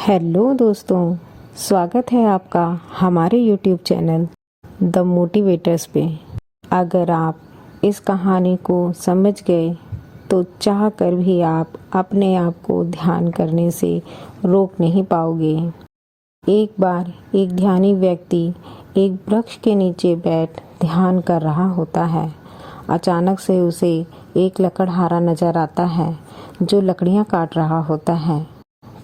Hello दोस्तों, स्वागत है आपका हमारे YouTube चैनल द मोटिवेटर्स पे। अगर आप इस कहानी को समझ गए तो चाह कर भी आप अपने आप को ध्यान करने से रोक नहीं पाओगे। एक बार एक ध्यानी व्यक्ति एक वृक्ष के नीचे बैठ ध्यान कर रहा होता है। अचानक से उसे एक लकड़हारा नजर आता है जो लकड़ियां काट रहा होता है।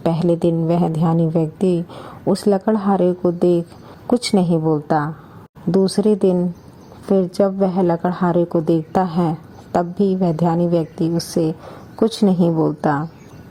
पहले दिन वह ध्यानी व्यक्ति उस लकड़हारे को देख कुछ नहीं बोलता। दूसरे दिन फिर जब वह लकड़हारे को देखता है तब भी वह ध्यानी व्यक्ति उससे कुछ नहीं बोलता।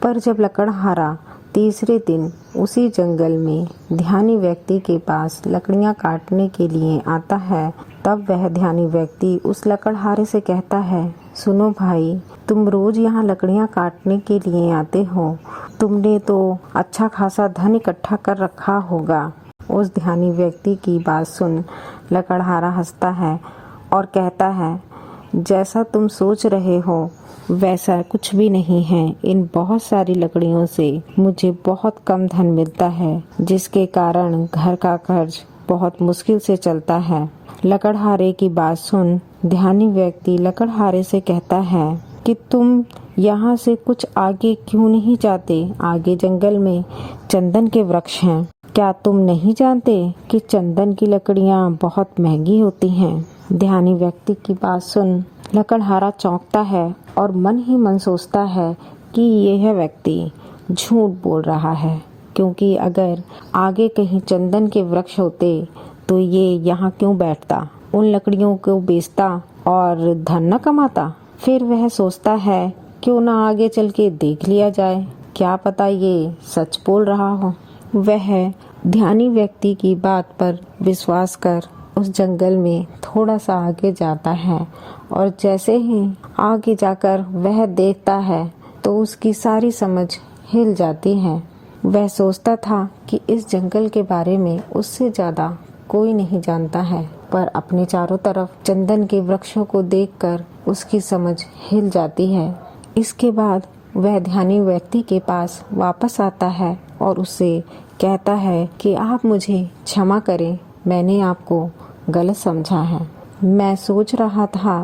पर जब लकड़हारा तीसरे दिन उसी जंगल में ध्यानी व्यक्ति के पास लकड़ियां काटने के लिए आता है, तब वह ध्यानी व्यक्ति उस लकड़हारे से कहता है, सुनो भाई, तुम रोज यहाँ लकड़ियाँ काटने के लिए आते हो, तुमने तो अच्छा खासा धन इकट्ठा कर रखा होगा। उस ध्यानी व्यक्ति की बात सुन लकड़हारा हंसता है और कहता है, जैसा तुम सोच रहे हो वैसा कुछ भी नहीं है। इन बहुत सारी लकड़ियों से मुझे बहुत कम धन मिलता है, जिसके कारण घर का खर्च बहुत मुश्किल से चलता है। लकड़हारे की बात सुन ध्यानी व्यक्ति लकड़हारे से कहता है कि तुम यहाँ से कुछ आगे क्यों नहीं जाते? आगे जंगल में चंदन के वृक्ष हैं। क्या तुम नहीं जानते कि चंदन की लकड़ियाँ बहुत महंगी होती हैं? ध्यानी व्यक्ति की बात सुन लकड़हारा चौंकता है और मन ही मन सोचता है कि यह व्यक्ति झूठ बोल रहा है, क्योंकि अगर आगे कहीं चंदन के वृक्ष होते तो ये यहाँ क्यों बैठता, उन लकड़ियों को बेचता और धन न कमाता। फिर वह सोचता है क्यों ना आगे चल के देख लिया जाए, क्या पता ये सच बोल रहा हो। वह ध्यानी व्यक्ति की बात पर विश्वास कर उस जंगल में थोड़ा सा आगे जाता है और जैसे ही आगे जाकर वह देखता है तो उसकी सारी समझ हिल जाती है। वह सोचता था कि इस जंगल के बारे में उससे ज्यादा कोई नहीं जानता है, पर अपने चारों तरफ चंदन के वृक्षों को देखकर उसकी समझ हिल जाती है। इसके बाद वह ध्यानी व्यक्ति के पास वापस आता है और उससे कहता है कि आप मुझे क्षमा करें, मैंने आपको गलत समझा है। मैं सोच रहा था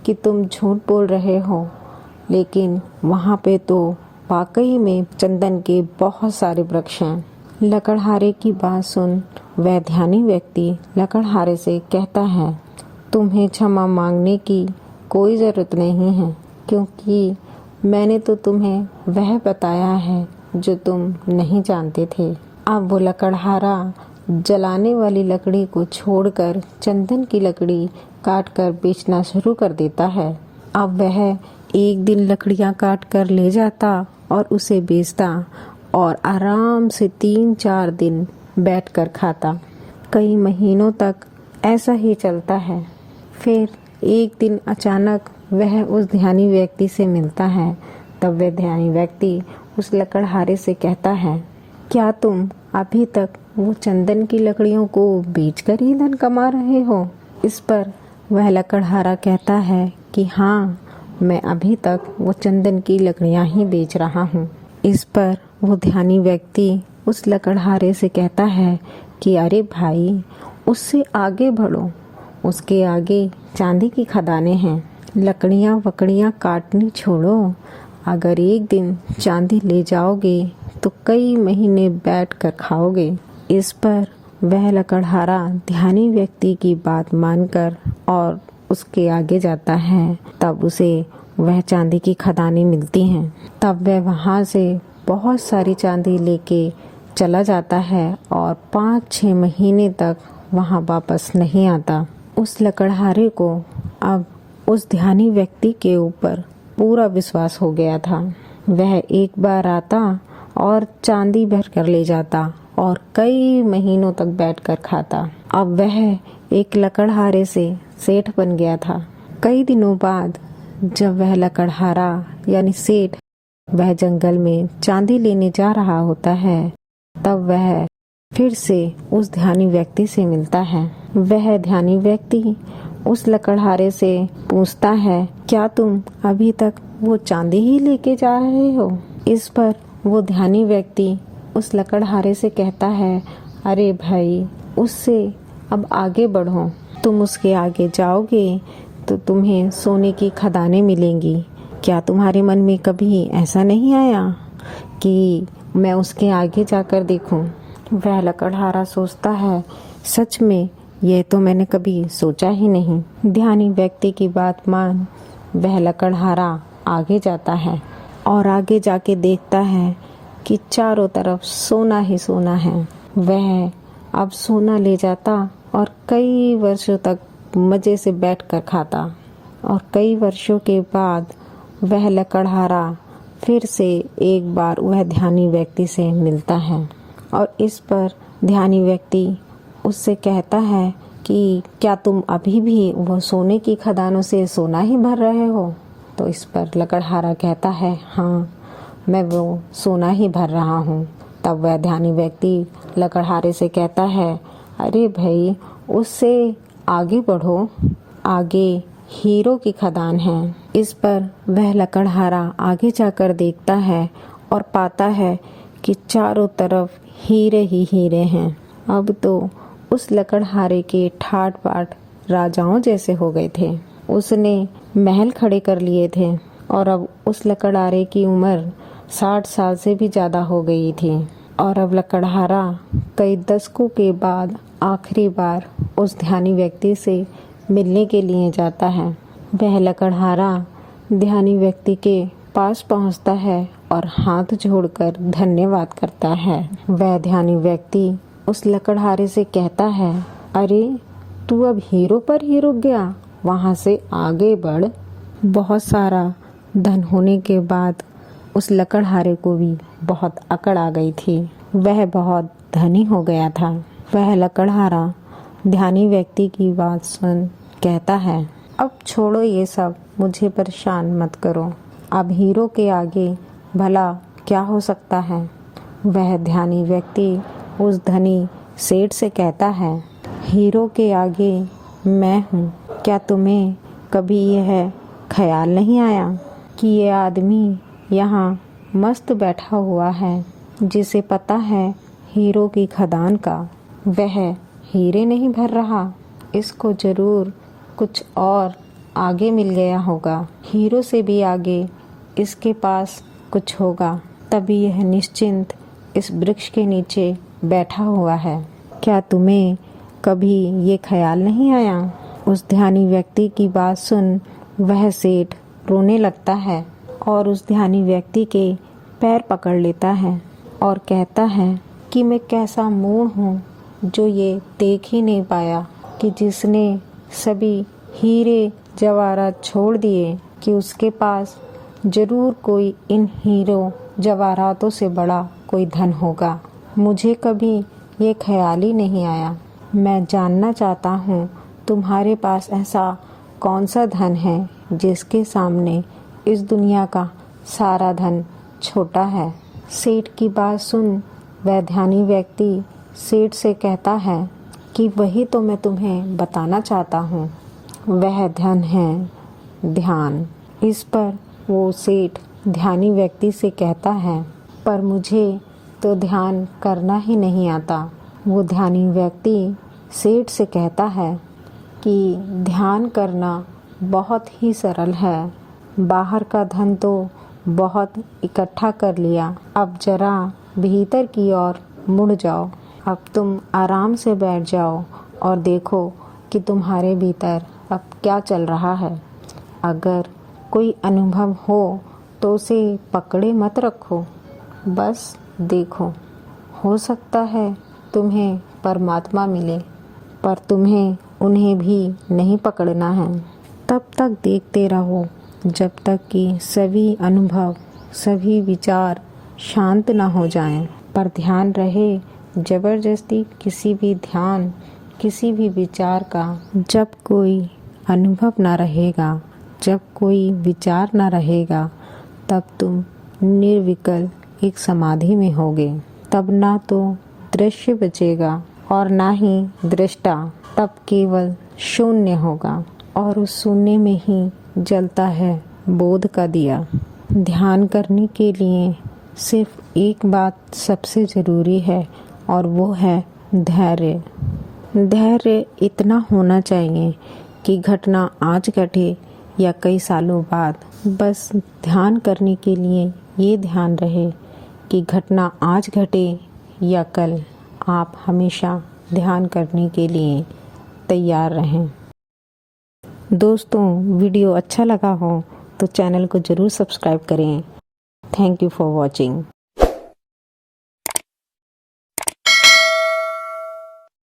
कि तुम झूठ बोल रहे हो, लेकिन वहाँ पे तो वाकई में चंदन के बहुत सारे वृक्ष हैं। लकड़हारे की बात सुन वह ध्यानी व्यक्ति लकड़हारे से कहता है, तुम्हें क्षमा मांगने की कोई ज़रूरत नहीं है, क्योंकि मैंने तो तुम्हें वह बताया है जो तुम नहीं जानते थे। अब वो लकड़हारा जलाने वाली लकड़ी को छोड़कर चंदन की लकड़ी काटकर बेचना शुरू कर देता है। अब वह एक दिन लकड़ियां काटकर ले जाता और उसे बेचता और आराम से 3-4 दिन बैठकर खाता। कई महीनों तक ऐसा ही चलता है। फिर एक दिन अचानक वह उस ध्यानी व्यक्ति से मिलता है। तब वह ध्यानी व्यक्ति उस लकड़हारे से कहता है, क्या तुम अभी तक वो चंदन की लकड़ियों को बेचकर ही धन कमा रहे हो? इस पर वह लकड़हारा कहता है कि हाँ, मैं अभी तक वो चंदन की लकड़ियां ही बेच रहा हूँ। इस पर वो ध्यानी व्यक्ति उस लकड़हारे से कहता है कि अरे भाई, उससे आगे बढ़ो, उसके आगे चांदी की खदानें हैं। लकड़ियाँ वकड़ियाँ काटनी छोड़ो, अगर एक दिन चांदी ले जाओगे तो कई महीने बैठकर खाओगे। इस पर वह लकड़हारा ध्यानी व्यक्ति की बात मानकर और उसके आगे जाता है। तब उसे वह चांदी की खदानें मिलती हैं। तब वह वहाँ से बहुत सारी चांदी लेके चला जाता है और 5-6 महीने तक वहाँ वापस नहीं आता। उस लकड़हारे को अब उस ध्यानी व्यक्ति के ऊपर पूरा विश्वास हो गया था। वह एक बार आता और चांदी भर कर ले जाता और कई महीनों तक बैठकर खाता। अब वह एक लकड़हारे से सेठ बन गया था। कई दिनों बाद जब वह लकड़हारा यानी सेठ वह जंगल में चांदी लेने जा रहा होता है, तब वह फिर से उस ध्यानी व्यक्ति से मिलता है। वह ध्यानी व्यक्ति उस लकड़हारे से पूछता है, क्या तुम अभी तक वो चांदी ही लेके जा रहे हो? इस पर वो ध्यानी व्यक्ति उस लकड़हारे से कहता है, अरे भाई, उससे अब आगे बढ़ो। तुम उसके आगे जाओगे तो तुम्हें सोने की खदानें मिलेंगी। क्या तुम्हारे मन में कभी ऐसा नहीं आया कि मैं उसके आगे जाकर देखूं? वह लकड़हारा सोचता है, सच में यह तो मैंने कभी सोचा ही नहीं। ध्यानी व्यक्ति की बात मान वह लकड़हारा आगे जाता है और आगे जाके देखता है कि चारों तरफ सोना ही सोना है। वह अब सोना ले जाता और कई वर्षों तक मज़े से बैठकर खाता। और कई वर्षों के बाद वह लकड़हारा फिर से एक बार वह ध्यानी व्यक्ति से मिलता है और इस पर ध्यानी व्यक्ति उससे कहता है कि क्या तुम अभी भी वो सोने की खदानों से सोना ही भर रहे हो? तो इस पर लकड़हारा कहता है, हाँ, मैं वो सोना ही भर रहा हूँ। तब वह ध्यानी व्यक्ति लकड़हारे से कहता है, अरे भाई, उससे आगे बढ़ो, आगे हीरो की खदान है। इस पर वह लकड़हारा आगे जाकर देखता है और पाता है कि चारों तरफ हीरे ही हीरे हैं। अब तो उस लकड़हारे के ठाट बाट राजाओं जैसे हो गए थे। उसने महल खड़े कर लिए थे और अब उस लकड़हारे की उम्र 60 साल से भी ज़्यादा हो गई थी। और अब लकड़हारा कई दशकों के बाद आखिरी बार उस ध्यानी व्यक्ति से मिलने के लिए जाता है। वह लकड़हारा ध्यानी व्यक्ति के पास पहुंचता है और हाथ जोड़कर धन्यवाद करता है। वह ध्यानी व्यक्ति उस लकड़हारे से कहता है, अरे तू अब हीरो पर ही रुक गया, वहाँ से आगे बढ़। बहुत सारा धन होने के बाद उस लकड़हारे को भी बहुत अकड़ आ गई थी। वह बहुत धनी हो गया था। वह लकड़हारा ध्यानी व्यक्ति की बात सुन कहता है, अब छोड़ो ये सब, मुझे परेशान मत करो। अब हीरो के आगे भला क्या हो सकता है? वह ध्यानी व्यक्ति उस धनी सेठ से कहता है, हीरो के आगे मैं हूँ। क्या तुम्हें कभी यह ख्याल नहीं आया कि ये आदमी यहाँ मस्त बैठा हुआ है, जिसे पता है हीरो की खदान का, वह हीरे नहीं भर रहा, इसको जरूर कुछ और आगे मिल गया होगा। हीरो से भी आगे इसके पास कुछ होगा, तभी यह निश्चिंत इस वृक्ष के नीचे बैठा हुआ है। क्या तुम्हें कभी ये ख्याल नहीं आया? उस ध्यानी व्यक्ति की बात सुन वह सेठ रोने लगता है और उस ध्यानी व्यक्ति के पैर पकड़ लेता है और कहता है कि मैं कैसा मूढ़ हूँ जो ये देख ही नहीं पाया कि जिसने सभी हीरे जवाहरात छोड़ दिए कि उसके पास जरूर कोई इन हीरो जवाहरातों से बड़ा कोई धन होगा। मुझे कभी ये ख्याल ही नहीं आया। मैं जानना चाहता हूँ तुम्हारे पास ऐसा कौन सा धन है जिसके सामने इस दुनिया का सारा धन छोटा है। सेठ की बात सुन वह ध्यानी व्यक्ति सेठ से कहता है कि वही तो मैं तुम्हें बताना चाहता हूँ। वह धन है ध्यान। इस पर वो सेठ ध्यानी व्यक्ति से कहता है, पर मुझे तो ध्यान करना ही नहीं आता। वो ध्यानी व्यक्ति सेठ से कहता है कि ध्यान करना बहुत ही सरल है। बाहर का धन तो बहुत इकट्ठा कर लिया, अब जरा भीतर की ओर मुड़ जाओ। अब तुम आराम से बैठ जाओ और देखो कि तुम्हारे भीतर अब क्या चल रहा है। अगर कोई अनुभव हो तो उसे पकड़े मत रखो, बस देखो। हो सकता है तुम्हें परमात्मा मिले, पर तुम्हें उन्हें भी नहीं पकड़ना है। तब तक देखते रहो जब तक कि सभी अनुभव, सभी विचार शांत न हो जाएं। पर ध्यान रहे, जबरदस्ती किसी भी ध्यान, किसी भी विचार का जब कोई अनुभव ना रहेगा, जब कोई विचार ना रहेगा, तब तुम निर्विकल्प एक समाधि में होगे। तब ना तो दृश्य बचेगा और ना ही दृष्टा, तब केवल शून्य होगा और उस शून्य में ही जलता है बोध का दिया। ध्यान करने के लिए सिर्फ एक बात सबसे ज़रूरी है और वो है धैर्य। धैर्य इतना होना चाहिए कि घटना आज घटे या कई सालों बाद, बस ध्यान करने के लिए ये ध्यान रहे कि घटना आज घटे या कल, आप हमेशा ध्यान करने के लिए तैयार रहें। दोस्तों, वीडियो अच्छा लगा हो तो चैनल को ज़रूर सब्सक्राइब करें। Thank you for watching.